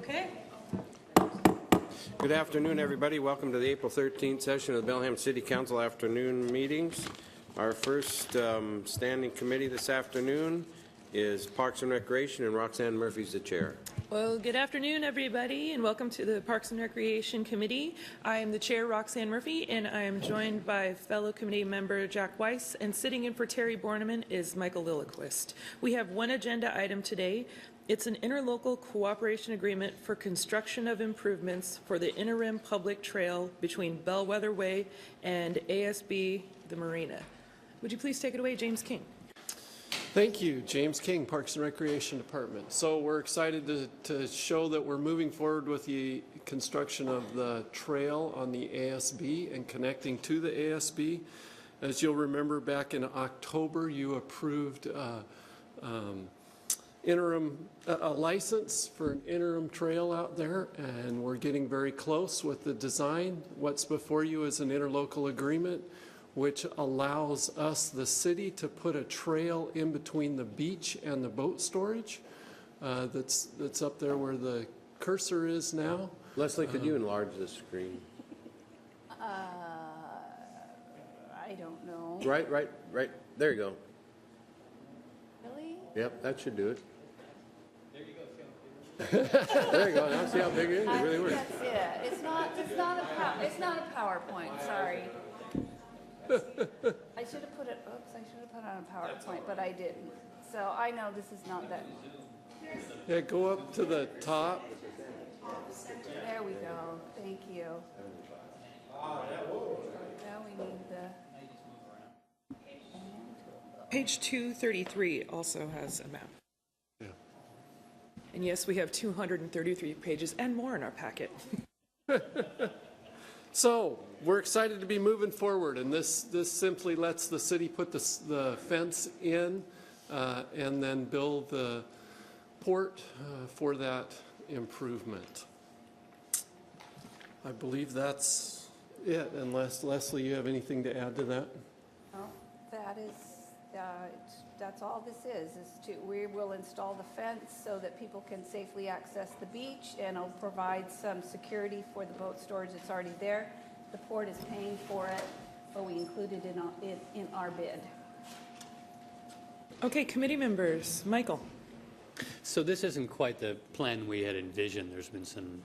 Okay. Good afternoon, everybody. Welcome to the April 13th session of the Bellingham City Council afternoon meetings. Our first standing committee this afternoon is Parks and Recreation, and Roxanne Murphy's the chair. Well, good afternoon, everybody, and welcome to the Parks and Recreation Committee. I am the chair, Roxanne Murphy, and I am joined by fellow committee member Jack Weiss, and sitting in for Terry Borneman is Michael Lilliquist. We have one agenda item today. It's an interlocal cooperation agreement for construction of improvements for the interim public trail between Bellwether Way and ASB, the Marina. Would you please take it away, James King? Thank you, James King, Parks and Recreation Department. So we're excited to show that we're moving forward with the construction of the trail on the ASB and connecting to the ASB. As you'll remember, back in October, you approved a license for an interim trail out there, and we're getting very close with the design. What's before you is an interlocal agreement which allows us, the city, to put a trail in between the beach and the boat storage that's up there where the cursor is now. Leslie, could you enlarge the screen? I don't know. Right. There you go. Really? Yep, that should do it. There you go. Now see how big it is? It really works. That's it. It's not a PowerPoint. Sorry. I should have put it. Oops! I should have put it on a PowerPoint, but I didn't. So I know this is not that. Yeah, go up to the top. There we go. Thank you. Now we need the. Page 233 also has a map. Yeah. And yes, we have 233 pages and more in our packet. So we're excited to be moving forward, and this simply lets the city put the fence in and then build the port for that improvement. I believe that's it, unless, Leslie, you have anything to add to that? No, that's all this is we will install the fence so that people can safely access the beach, and it'll provide some security for the boat storage that's already there. The port is paying for it, but we included it in our bid. Okay, committee members. Michael. So this isn't quite the plan we had envisioned. There's been some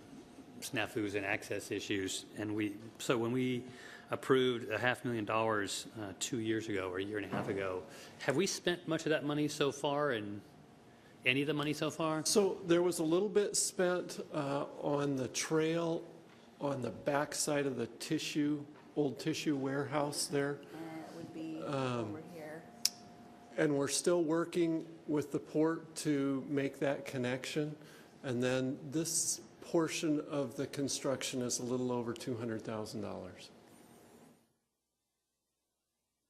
snafus and access issues, and so when we approved $500,000 2 years ago or a year and a half ago, have we spent much of that money so far, and any of the money so far? So there was a little bit spent on the trail on the back side of the old tissue warehouse there. It would be over here. And we're still working with the port to make that connection. And then this portion of the construction is a little over $200,000.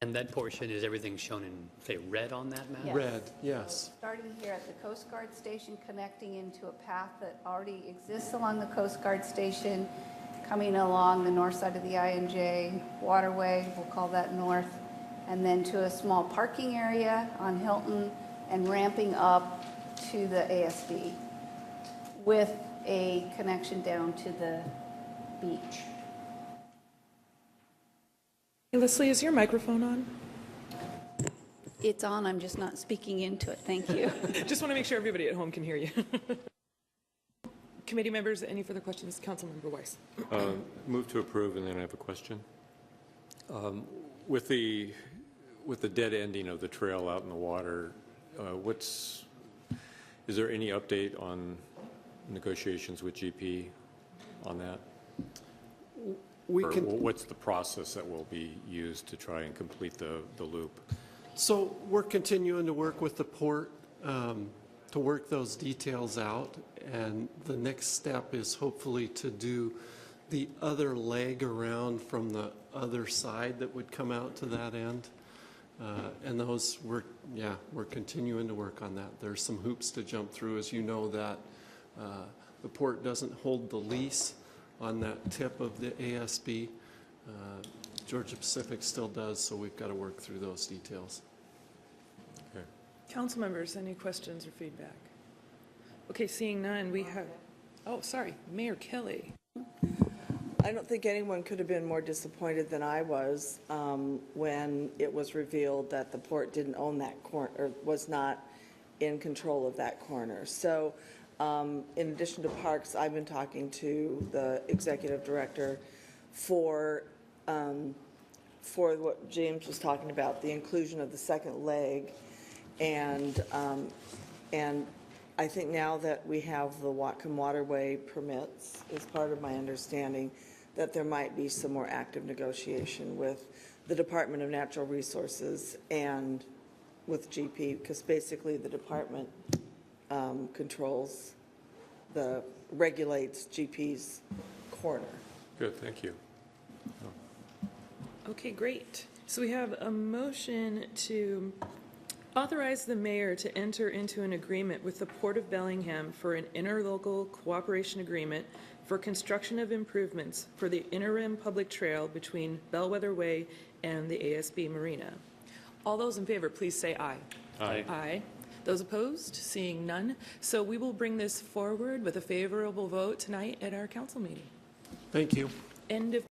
And that portion, is everything shown in, say, red on that map? Yes. Red, yes. Starting here at the Coast Guard Station, connecting into a path that already exists along the Coast Guard Station, coming along the north side of the INJ waterway, we'll call that north, and then to a small parking area on Hilton, and ramping up to the ASB with a connection down to the beach. Hey, Leslie, is your microphone on? It's on, I'm just not speaking into it. Thank you. Just want to make sure everybody at home can hear you. Committee members, any further questions? Councilmember Weiss. Move to approve, and then I have a question. With the dead ending of the trail out in the water, is there any update on negotiations with GP on that? What's the process that will be used to try and complete the loop? So we're continuing to work with the port to work those details out, and the next step is hopefully to do the other leg around from the other side that would come out to that end. And those, we're continuing to work on that. There's some hoops to jump through, as you know, that the port doesn't hold the lease on that tip of the ASB. Georgia Pacific still does, so we've got to work through those details. Council members, any questions or feedback? Okay, seeing none, we have Oh, sorry, Mayor Kelly. I don't think anyone could have been more disappointed than I was when it was revealed that the port didn't own that corner, or was not in control of that corner. So in addition to Parks, I've been talking to the executive director for what James was talking about, the inclusion of the second leg. And I think now that we have the Whatcom Waterway permits, is part of my understanding that there might be some more active negotiation with the Department of Natural Resources and with GP, because basically the department regulates GP's corner. Good, thank you. Okay, great. So we have a motion to authorize the mayor to enter into an agreement with the Port of Bellingham for an interlocal cooperation agreement for construction of improvements for the interim public trail between Bellwether Way and the ASB Marina. All those in favor, please say aye. Aye. Aye. Those opposed? Seeing none. So we will bring this forward with a favorable vote tonight at our council meeting. Thank you. End of